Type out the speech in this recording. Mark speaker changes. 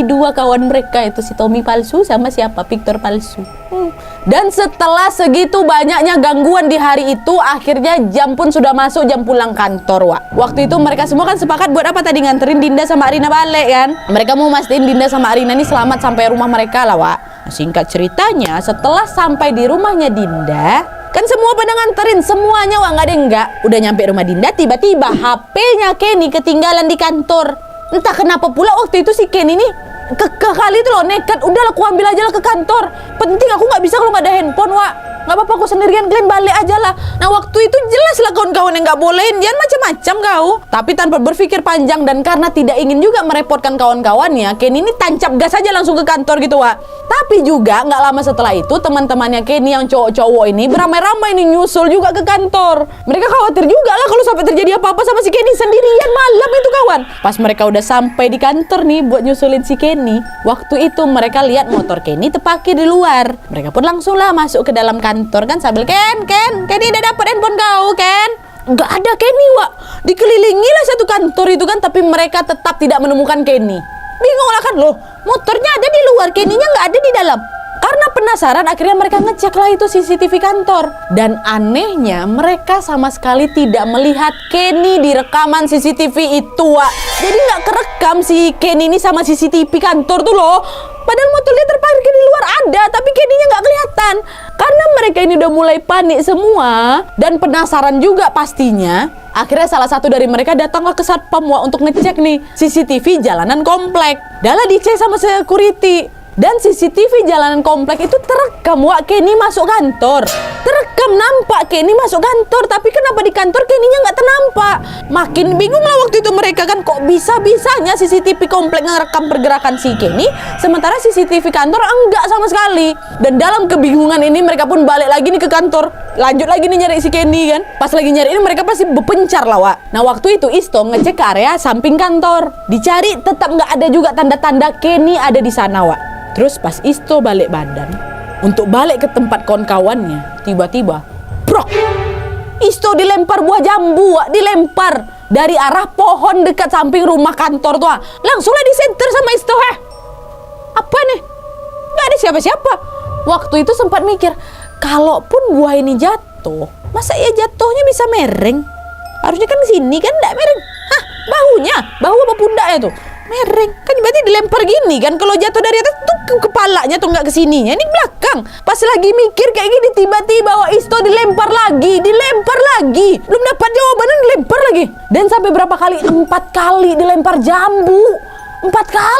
Speaker 1: dua kawan mereka, itu si Tommy palsu sama siapa, Victor palsu. Dan setelah segitu banyaknya gangguan di hari itu, akhirnya jam pun sudah masuk, jam pulang kantor, Wak. Waktu itu mereka semua kan sepakat buat apa tadi, nganterin Dinda sama Arina balik kan. Mereka mau mastiin Dinda sama Arina ini selamat sampai rumah mereka lah, Wak. Singkat ceritanya, setelah sampai di rumahnya Dinda, kan semua pada nganterin semuanya, Wak, nggak ada enggak. Udah nyampe rumah Dinda, tiba-tiba HP-nya Kenny ketinggalan di kantor. Entah kenapa pula waktu itu si Kenny ini kali itu loh, nekat, udahlah aku ambil aja lah ke kantor. Penting aku nggak bisa kalau nggak ada handphone, Wak. Nggak apa-apa, aku sendirian, kalian balik aja lah. Nah waktu itu jelas lah kawan-kawan yang nggak bolehin, jangan macam-macam kau. Tapi tanpa berpikir panjang dan karena tidak ingin juga merepotkan kawan-kawannya, Kenny ini tancap gas aja langsung ke kantor gitu, Wak. Tapi juga nggak lama setelah itu teman-temannya Kenny yang cowok-cowok ini beramai-ramai nih nyusul juga ke kantor. Mereka khawatir juga lah kalau sampai terjadi apa-apa sama si Kenny sendirian malam itu, kawan. Pas mereka udah sampai di kantor nih buat nyusulin si Kenny, waktu itu mereka lihat motor Kenny terparkir di luar. Mereka pun langsung lah masuk ke dalam kantor kan sambil Kenny udah dapat handphone kau, Ken? Nggak ada Kenny, Wak. Dikelilingi lah satu kantor itu kan, tapi mereka tetap tidak menemukan Kenny. Bingung lah kan, loh motornya ada di luar, Kenny-nya nggak ada di dalam. Karena penasaran akhirnya mereka ngecek lah itu CCTV kantor. Dan anehnya mereka sama sekali tidak melihat Kenny di rekaman CCTV itu, Wak. Jadi nggak kerekam si Kenny ini sama CCTV kantor tuh loh. Padahal motornya terparkir di luar ada, tapi Kenny-nya nggak kelihatan. Karena mereka ini udah mulai panik semua dan penasaran juga pastinya. Akhirnya salah satu dari mereka datanglah ke Satpam, Wak, untuk ngecek nih CCTV jalanan komplek. Dahlah dicek sama security. Dan CCTV jalanan komplek itu terekam, Wak, Kenny masuk kantor. Terekam nampak Kenny masuk kantor, tapi kenapa di kantor Kenny-nya nggak ternampak? Makin bingung lah waktu itu mereka kan, kok bisa-bisanya CCTV komplek ngerekam pergerakan si Kenny, sementara CCTV kantor enggak sama sekali. Dan dalam kebingungan ini mereka pun balik lagi nih ke kantor. Lanjut lagi nih nyari si Kenny kan. Pas lagi nyari ini mereka pasti berpencar lah, Wak. Nah waktu itu Isto ngecek ke area samping kantor. Dicari tetap nggak ada juga tanda-tanda Kenny ada di sana, Wak. Terus pas Isto balik badan untuk balik ke tempat kawan-kawannya, tiba-tiba brok, Isto dilempar buah jambu, Wak. Dilempar dari arah pohon dekat samping rumah kantor tuh, Wak. Langsunglah disenter sama Isto. Apa nih? Gak ada siapa-siapa. Waktu itu sempat mikir, kalaupun buah ini jatuh, masa ya jatuhnya bisa mereng? Harusnya kan sini kan, enggak mereng. Hah, bahunya, bahu apa pundaknya tuh mereng, kan berarti dilempar gini kan. Kalau jatuh dari atas tuh ke kepalanya tuh nggak ke sininya, ini belakang. Pas lagi mikir kayak gini, tiba-tiba Wak, Isto dilempar lagi. Belum dapat jawabannya dilempar lagi. Dan sampai berapa kali? 4 kali dilempar jambu. 4 kali.